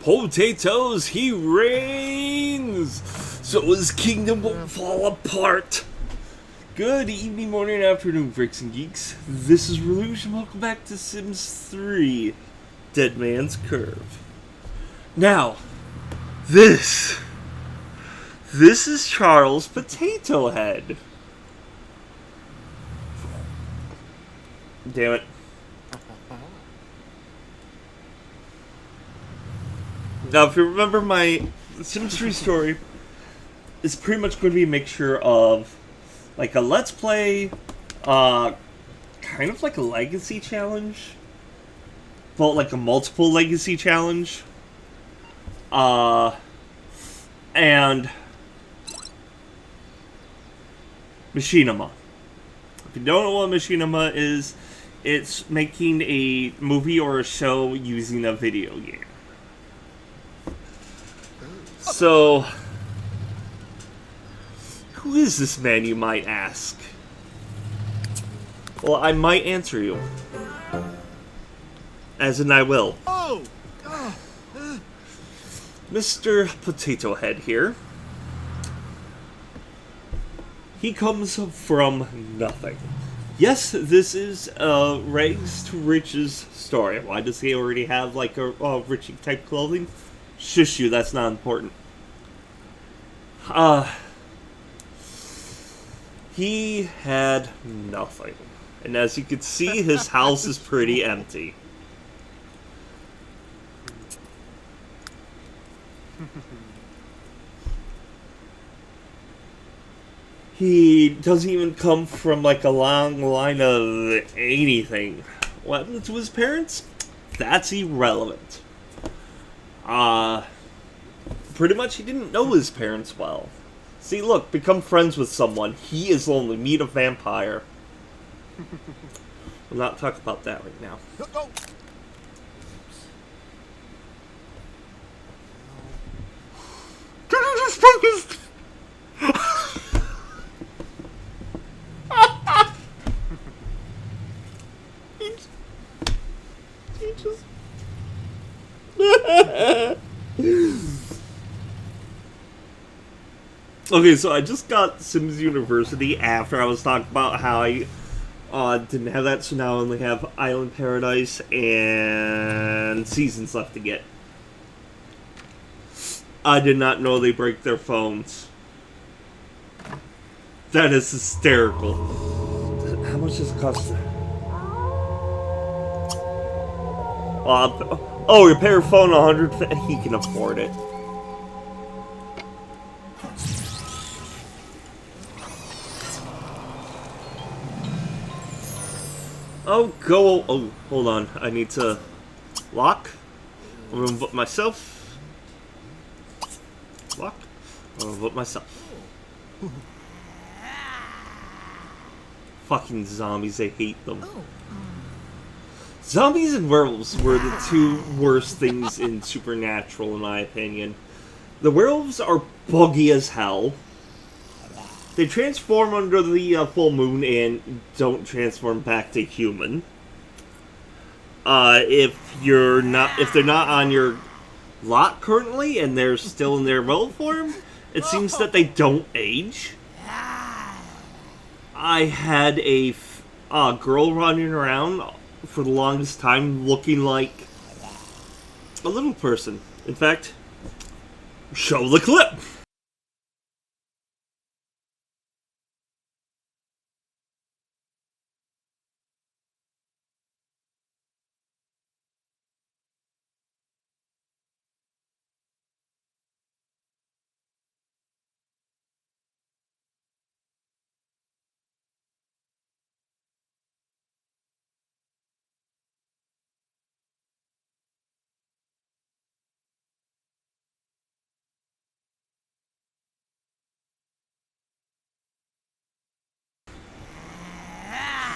Potatoes, he reigns, so his kingdom won't fall apart. Good evening, morning, afternoon, freaks and geeks. This is Railuge, and welcome back to Sims 3, Deadman's Curve. Now, this is Charles Potatohead. Damn it. Now, if you remember, my Sims 3 story is pretty much going to be a mixture of, like, a Let's Play, kind of like a legacy challenge, but like a multiple legacy challenge, and machinima. If you don't know what machinima is, it's making a movie or a show using a video game. So, who is this man, you might ask? Well, I might answer you. As in I will. Mr. Potatohead here. He comes from nothing. Yes, this is a rags to riches story. Why does he already have, like, a Richie type clothing? Shush you, that's not important. He had nothing. And as you can see, his house is pretty empty. He doesn't even come from, like, a long line of anything. What happened to his parents? That's irrelevant. Pretty much he didn't know his parents well. See, look, become friends with someone. He is lonely. Meet a vampire. We'll not talk about that right now. Can you just focus? he just... Okay, so I just got Sims University after I was talking about how I didn't have that, so now I only have Island Paradise and Seasons left to get. I did not know they break their phones. That is hysterical. How much does it cost? Oh, repair phone 100. He can afford it. Oh, go. Oh, hold on. I need to lock. I'm gonna vote myself. Lock. I'm gonna vote myself. Fucking zombies, I hate them. Zombies and werewolves were the two worst things in Supernatural, in my opinion. The werewolves are buggy as hell. They transform under the full moon and don't transform back to human. If they're not on your lot currently and they're still in their werewolf form, it seems that they don't age. I had a girl running around for the longest time looking like a little person. In fact, show the clip!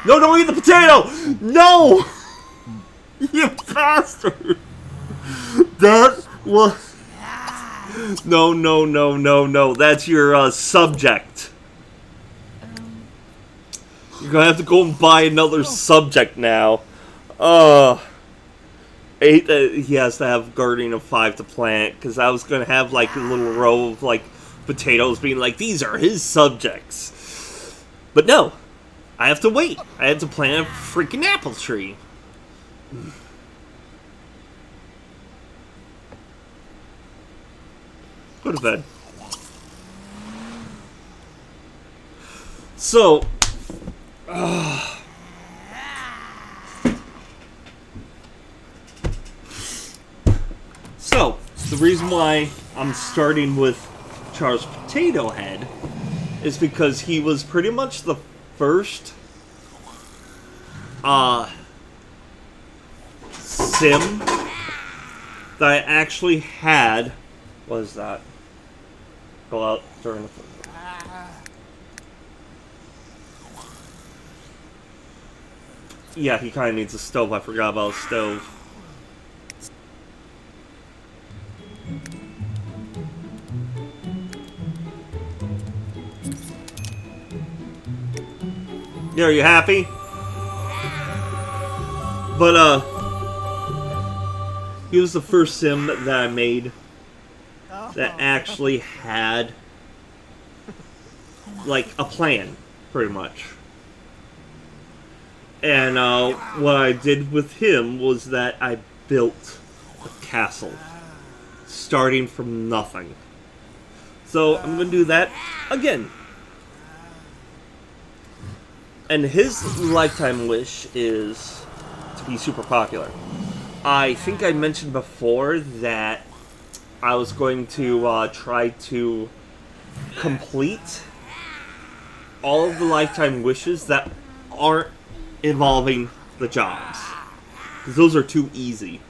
No, don't eat the potato! No! You bastard! That was... No. That's your, subject. You're gonna have to go and buy another subject now. 8 that he has to have guardian of 5 to plant, because I was going to have like a little row of like potatoes being like, these are his subjects. But no, I have to wait. I had to plant a freaking apple tree. Go to bed. So, the reason why I'm starting with Charles Potatohead is because he was pretty much the first sim that I actually had. What is that? Go out during the... Yeah, he kind of needs a stove. I forgot about a stove. Yeah, are you happy? But, he was the first sim that I made that actually had, like, a plan, pretty much. And, what I did with him was that I built a castle, starting from nothing. So, I'm gonna do that again. And his lifetime wish is to be super popular. I think I mentioned before that I was going to try to complete all of the lifetime wishes that aren't involving the jobs. Because those are too easy.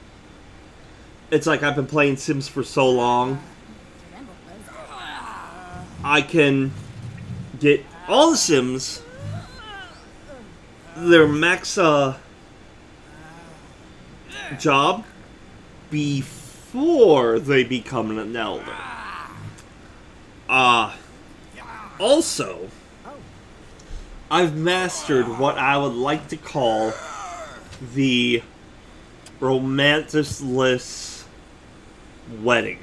It's like I've been playing Sims for so long. I can get all the Sims their max job before they become an elder. Also, I've mastered what I would like to call the romanticless wedding.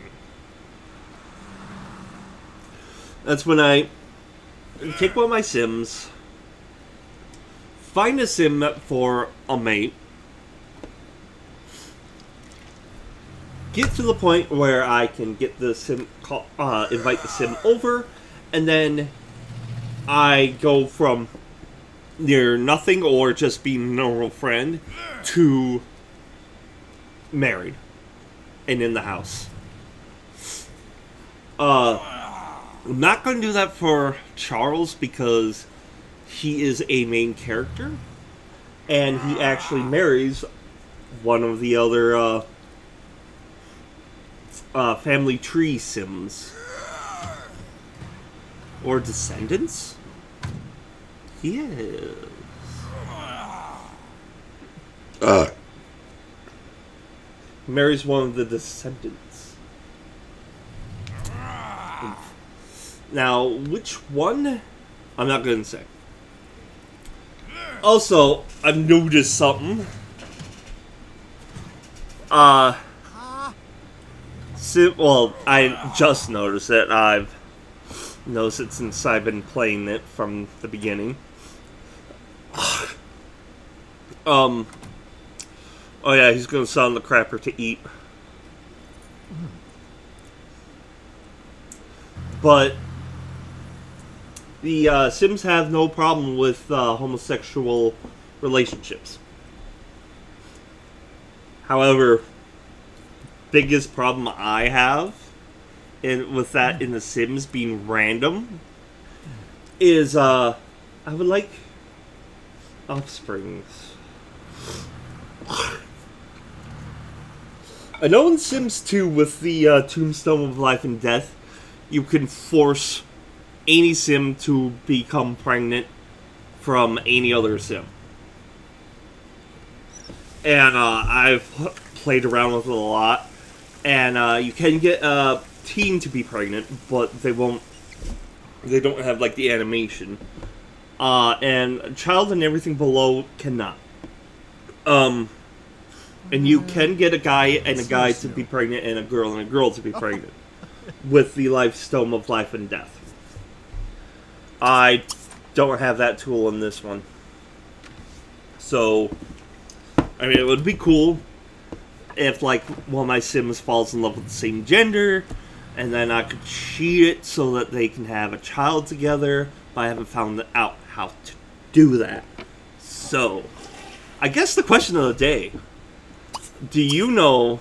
That's when I take one of my Sims, find a sim for a mate, get to the point where I can get the sim, invite the sim over, and then I go from near nothing or just being a normal friend to married and in the house. I'm not going to do that for Charles because he is a main character, and he actually marries one of the other family tree Sims. Or descendants? Yes. Marries one of the descendants. Now, which one? I'm not going to say. Also, I've noticed something. Well, I just noticed it. I've noticed it since I've been playing it from the beginning. Oh yeah, he's gonna sell the crapper to eat. But the Sims have no problem with homosexual relationships. However, biggest problem I have with that in the Sims being random is I would like offsprings. I know in Sims 2 with the Tombstone of Life and Death, you can force any Sim to become pregnant from any other Sim. And I've played around with it a lot. And you can get a teen to be pregnant, but they don't have like the animation. And child and everything below cannot. And you can get a guy and a guy to be pregnant and a girl to be pregnant. With the life stone of life and death. I don't have that tool in this one. So, I mean, it would be cool if, like, one of my Sims falls in love with the same gender, and then I could cheat it so that they can have a child together, but I haven't found out how to do that. So, I guess the question of the day, do you know,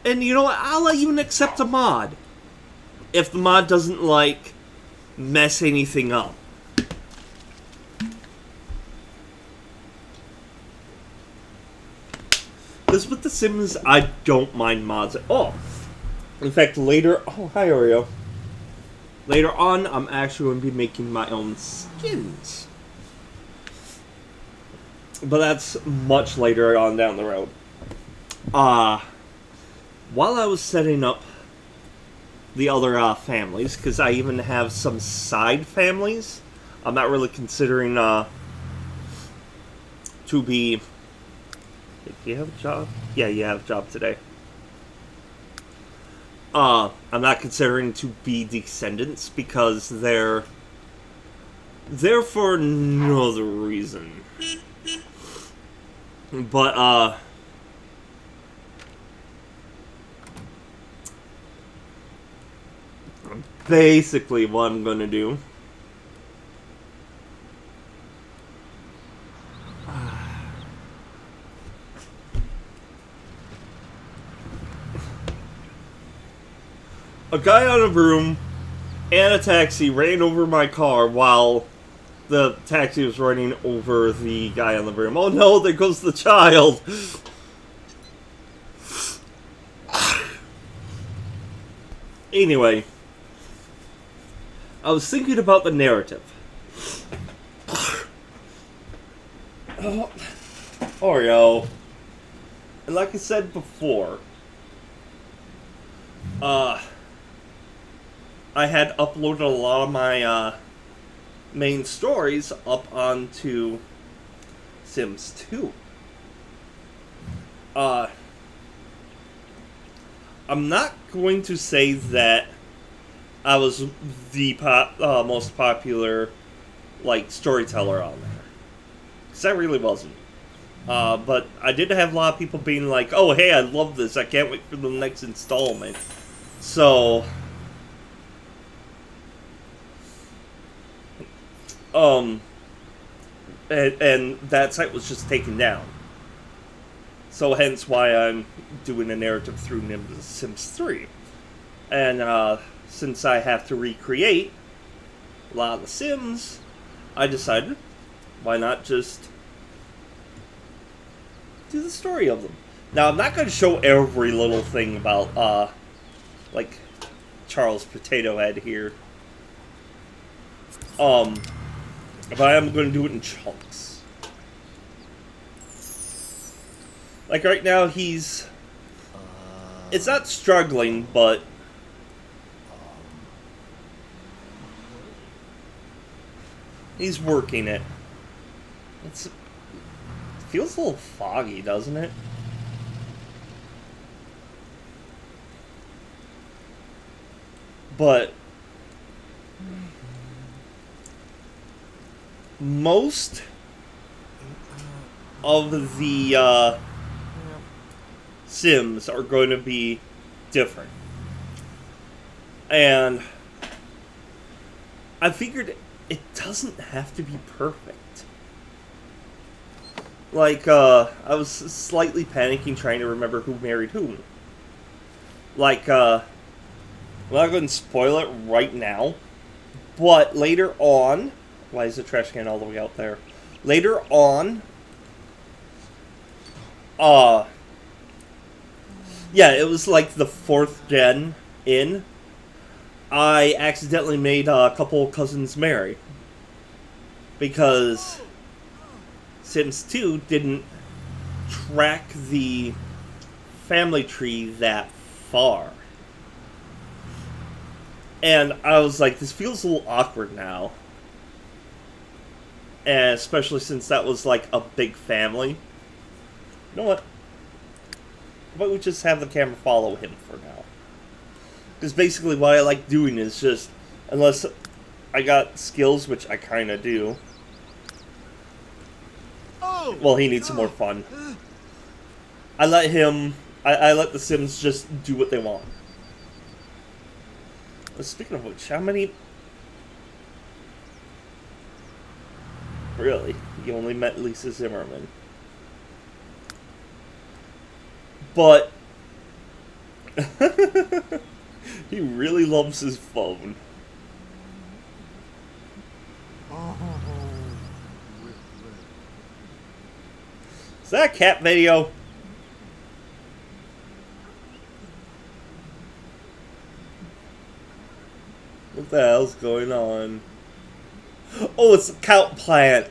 and you know what, I'll even accept a mod, if the mod doesn't, like, mess anything up. Because with The Sims, I don't mind mods at all. In fact, later... Oh, hi, Oreo. Later on, I'm actually going to be making my own skins. But that's much later on down the road. While I was setting up the other families, because I even have some side families, I'm not really considering to be... Do you have a job? Yeah, you have a job today. I'm not considering to be descendants because they're for no other reason. But basically what I'm gonna do a guy on a broom and a taxi ran over my car while the taxi was running over the guy on the broom. Oh no, there goes the child! Anyway, I was thinking about the narrative. Oreo. And like I said before, I had uploaded a lot of my main stories up onto Sims 2. I'm not going to say that I was the most popular, like, storyteller on there, because I really wasn't. But I did have a lot of people being like, "Oh, hey, I love this! I can't wait for the next installment." So, and that site was just taken down. So hence why I'm doing a narrative through Sims 3. And since I have to recreate a lot of the Sims, I decided, why not just do the story of them. Now, I'm not going to show every little thing about, like, Charles Potatohead here. But I am going to do it in chunks. Like, right now, it's not struggling, but he's working it. It feels a little foggy, doesn't it? But most of the Sims are going to be different. And I figured it doesn't have to be perfect. Like, I was slightly panicking trying to remember who married whom. Like, I'm not going to spoil it right now, but later on... Why is the trash can all the way out there? Later on... yeah, it was like the 4th gen in. I accidentally made a couple cousins marry. Because Sims 2 didn't track the family tree that far. And I was like, this feels a little awkward now. And especially since that was like a big family. You know what? about we just have the camera follow him for now? Because basically what I like doing is just, unless I got skills, which I kind of do. Well, he needs some more fun. I let him, I let the Sims just do what they want. Speaking of which, how many... Really? You only met Lisa Zimmerman. But... he really loves his phone. Is that a cat video? What the hell's going on? Oh, it's a cow plant.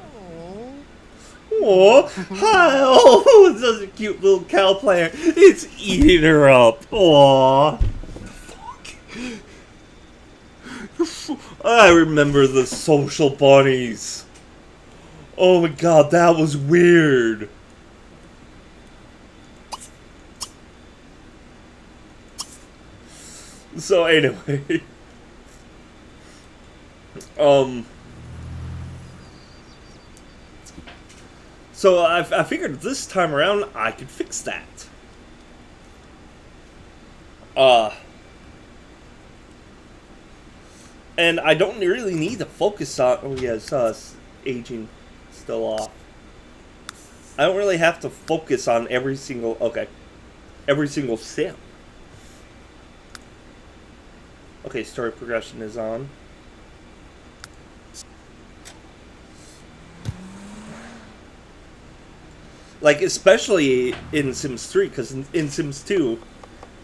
Oh, hi! Oh, it's such a cute little cow plant. It's eating her up. Aw. I remember the social bunnies. Oh my god, that was weird. So anyway, so I figured this time around I could fix that. And I don't really need to focus on. Oh yeah, it's aging still off. I don't really have to focus on every single sim. Okay, story progression is on. Like, especially in Sims 3, because in Sims 2,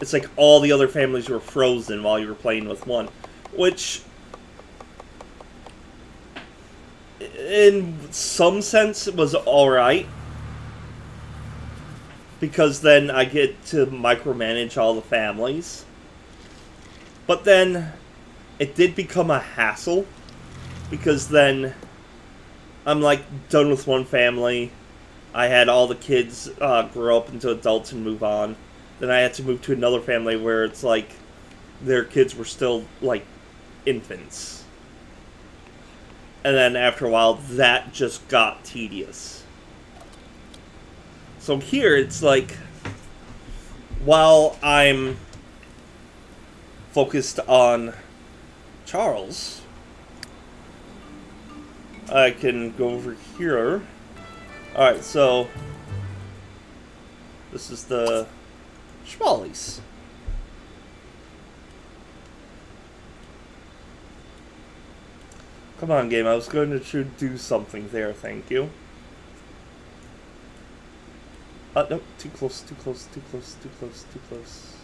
it's like all the other families were frozen while you were playing with one. Which, in some sense, was alright. Because then I get to micromanage all the families. But then, it did become a hassle, because then I'm like done with one family. I had all the kids grow up into adults and move on. Then I had to move to another family where it's like their kids were still like infants. And then after a while, that just got tedious. So here, it's like, while I'm focused on Charles, I can go over here. Alright, so this is the Schmollies. Come on, game, I was going to do something there, thank you. No, too close, too close, too close, too close, too close.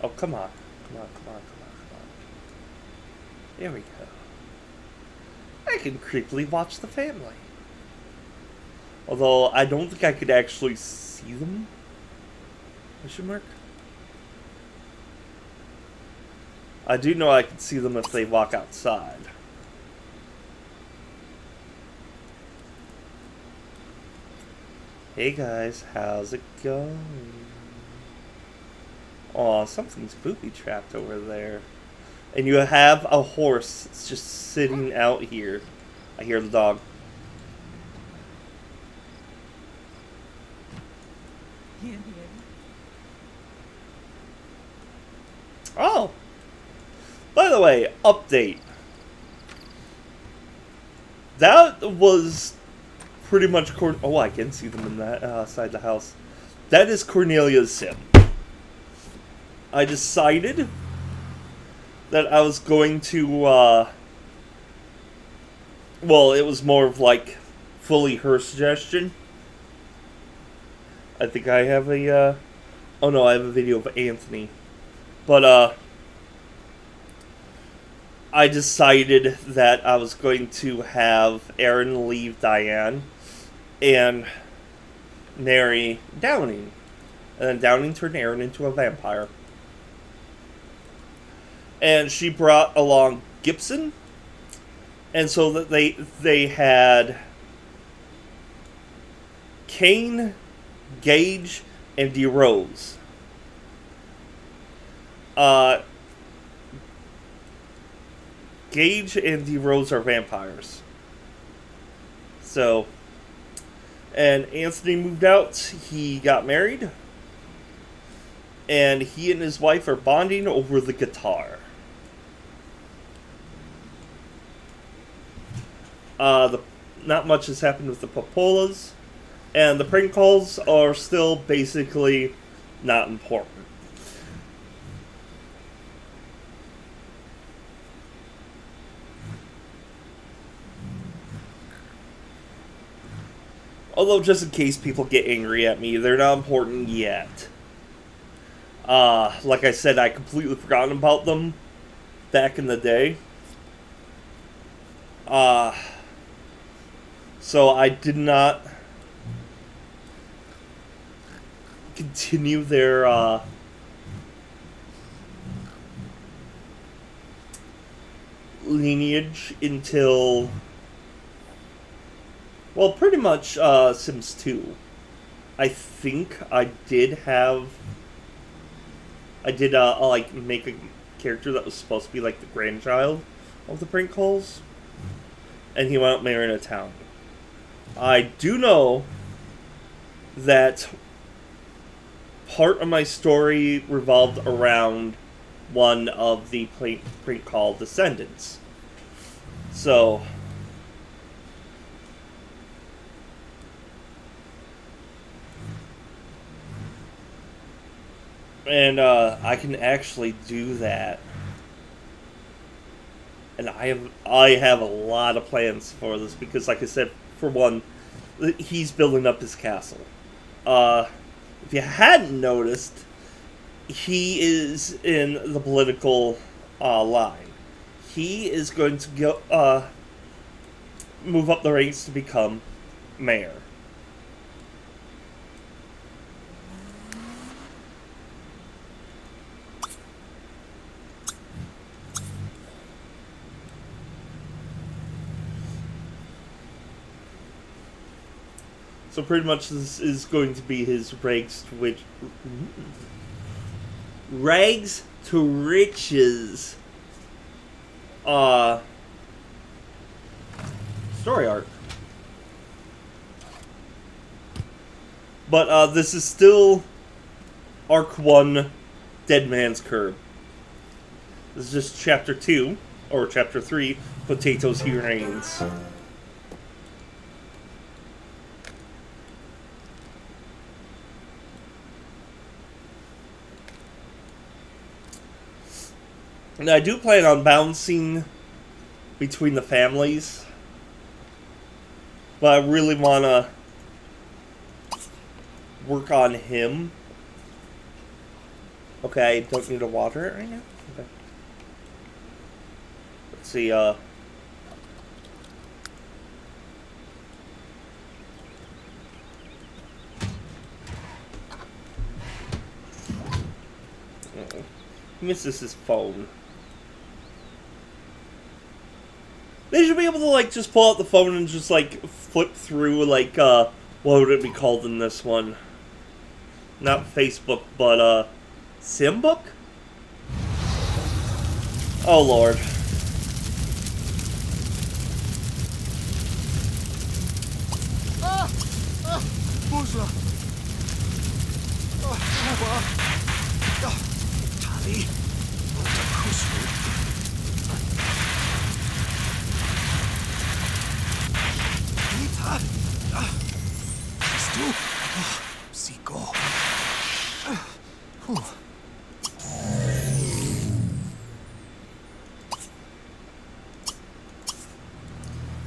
Oh, come on. Come on, come on, come on, come on. There we go. I can creepily watch the family. Although, I don't think I could actually see them. Question mark? I do know I can see them if they walk outside. Hey guys, how's it going? Aw, something's booby-trapped over there. And you have a horse that's just sitting out here. I hear the dog. Oh! By the way, update. That was pretty much oh, I can see them in that side the house. That is Cornelia's sim. I decided that I was going to, well, it was more of like fully her suggestion. I think I have a, oh no, I have a video of Anthony. But, I decided that I was going to have Aaron leave Diane and marry Downing. And then Downing turned Aaron into a vampire. And she brought along Gibson. And so that they had Kane, Gage, and DeRose. Gage and DeRose are vampires. So, and Anthony moved out. He got married. And he and his wife are bonding over the guitar. Not much has happened with the Popolas. And the prank calls are still basically not important. Although, just in case people get angry at me, they're not important yet. Like I said, I completely forgotten about them back in the day. So I did not continue their, lineage until, well, pretty much, Sims 2. I think I did, like, make a character that was supposed to be, like, the grandchild of the prank calls. And he wound up marrying a town. I do know that part of my story revolved around one of the prank call descendants. So, and I can actually do that. And I have a lot of plans for this because, like I said, for one, he's building up his castle. If you hadn't noticed, he is in the political line. He is going to go move up the ranks to become mayor. So pretty much this is going to be his rags to riches story arc. But this is still Arc 1, Deadman's Curb. This is just Chapter 2, or Chapter 3, Potatoes He Reins. And I do plan on bouncing between the families. But I really want to work on him. Okay, I don't need to water it right now? Okay. Let's see, he misses his phone. They should be able to, like, just pull out the phone and just, like, flip through, like, what would it be called in this one? Not Facebook, but, Simbook? Oh, Lord. Buzla. Uva. Tali. Otakusru. Kristu. Siko.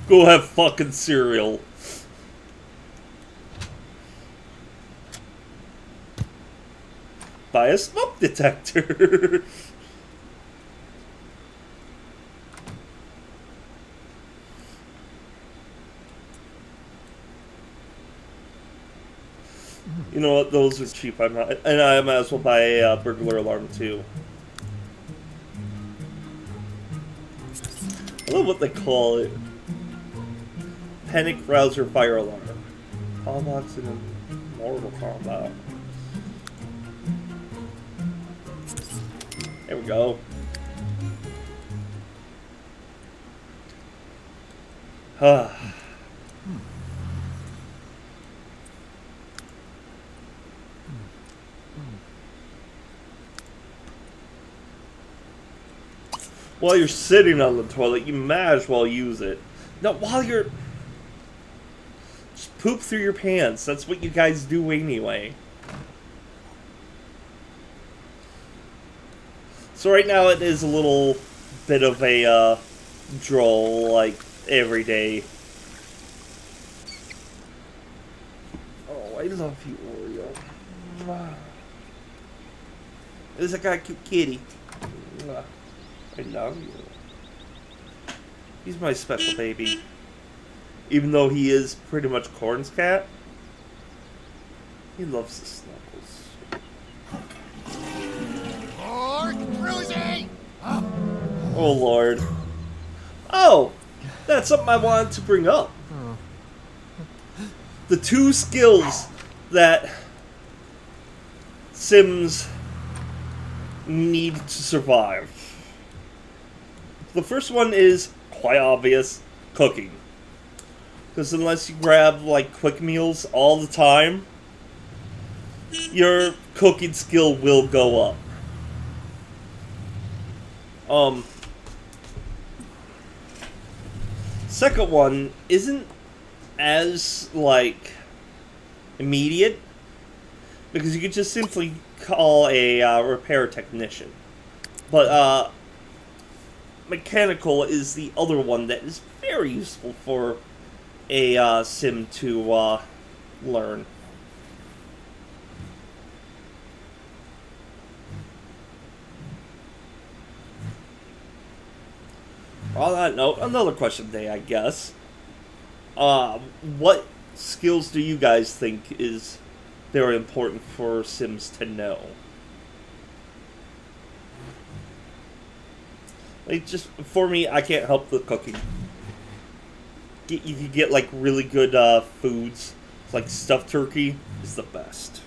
Go have fucking cereal. Buy a smoke detector. You know what? Those are cheap. And I might as well buy a burglar alarm too. I love what they call it. Panic rouser fire alarm. All box in Mortal Kombat. There we go. While you're sitting on the toilet, you might as well use it. No, while you're... Just poop through your pants. That's what you guys do anyway. So right now it is a little bit of a droll, like, every day. Oh, I love you, Oreo. This is a cute kitty. I love you. He's my special baby. Even though he is pretty much Corn's cat, he loves the snuggles. Rosie! Oh, Lord. Oh! That's something I wanted to bring up. The two skills that Sims need to survive. The first one is quite obvious, cooking. Because unless you grab, like, quick meals all the time, your cooking skill will go up. Second one isn't as, like, immediate, because you could just simply call a repair technician. But, mechanical is the other one that is very useful for a sim to learn. On that note, another question today, I guess. What skills do you guys think is very important for Sims to know? Like, just, for me, I can't help the cooking. You can get, like, really good foods. Like, stuffed turkey is the best.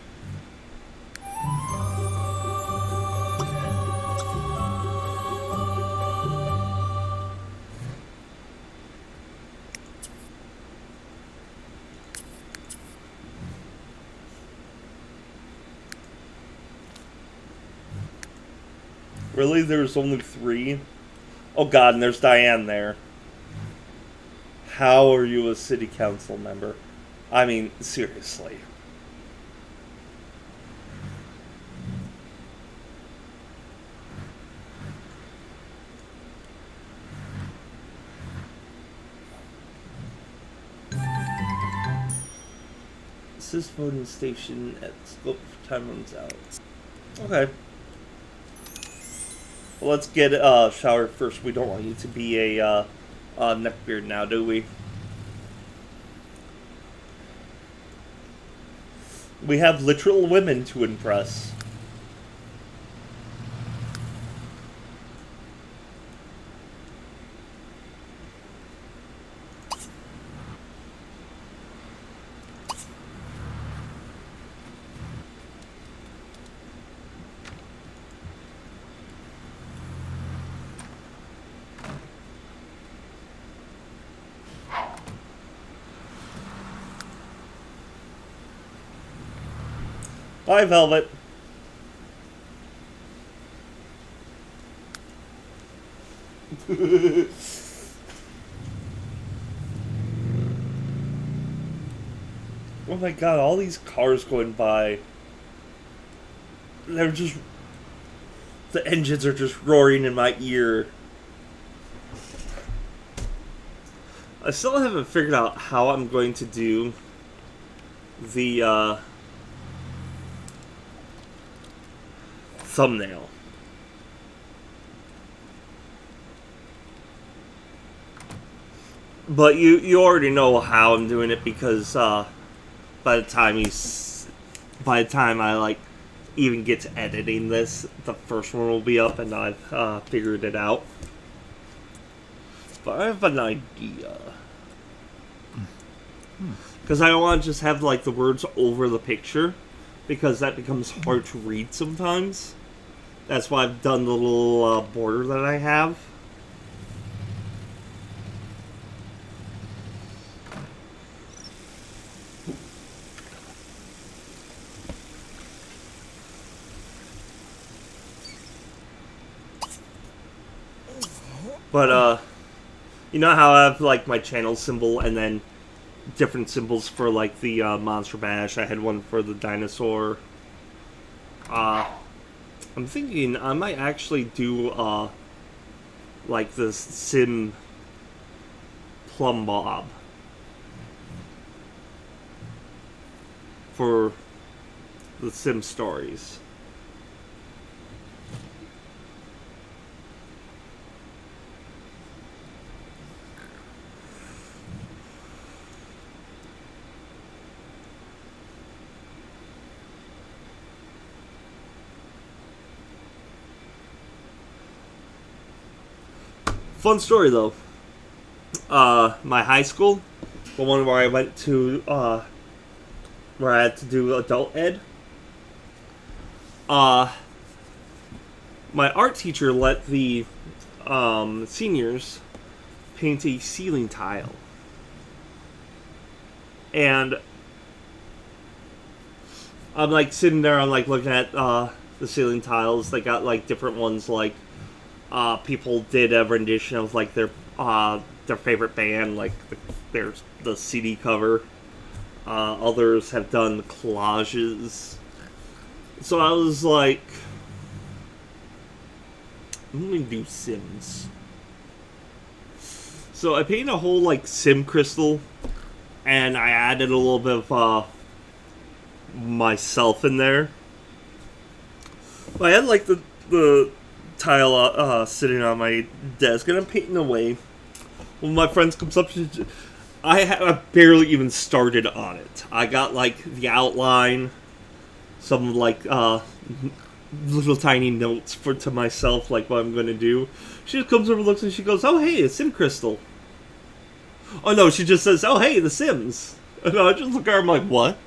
Really? There's only 3? Oh god, and there's Diane there. How are you a city council member? I mean, seriously. Assist voting station at scope for time runs out. Okay. Well, let's get showered first. We don't want you to be a neckbeard now, do we? We have literal women to impress. Bye, Velvet. Oh my god, all these cars going by. They're just... The engines are just roaring in my ear. I still haven't figured out how I'm going to do the, thumbnail. But you already know how I'm doing it because by the time I like even get to editing this, the first one will be up and I've figured it out. But I have an idea. Because I don't want to just have like the words over the picture, because that becomes hard to read sometimes. That's why I've done the little border that I have. But, you know how I have, like, my channel symbol and then different symbols for, like, the Monster Bash? I had one for the dinosaur. I'm thinking I might actually do, like, the Sim Plum Bob for the Sim stories. Fun story though. My high school, the one where I went to, where I had to do adult ed. My art teacher let the seniors paint a ceiling tile, and I'm like sitting there. I'm like looking at the ceiling tiles. They got like different ones, like. People did a rendition of like their favorite band, like there's the CD cover. Others have done collages. So I was like, I'm gonna do Sims. So I painted a whole like Sim crystal, and I added a little bit of myself in there. I had like the tile sitting on my desk, and I'm painting away. When my friends comes up, I barely even started on it. I got like the outline, some like little tiny notes to myself, like what I'm gonna do. She just comes over, looks, and she goes, "Oh hey, a Sim crystal." Oh no, she just says, "Oh hey, the Sims." And I just look at her, I'm like, what?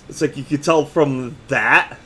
It's like you could tell from that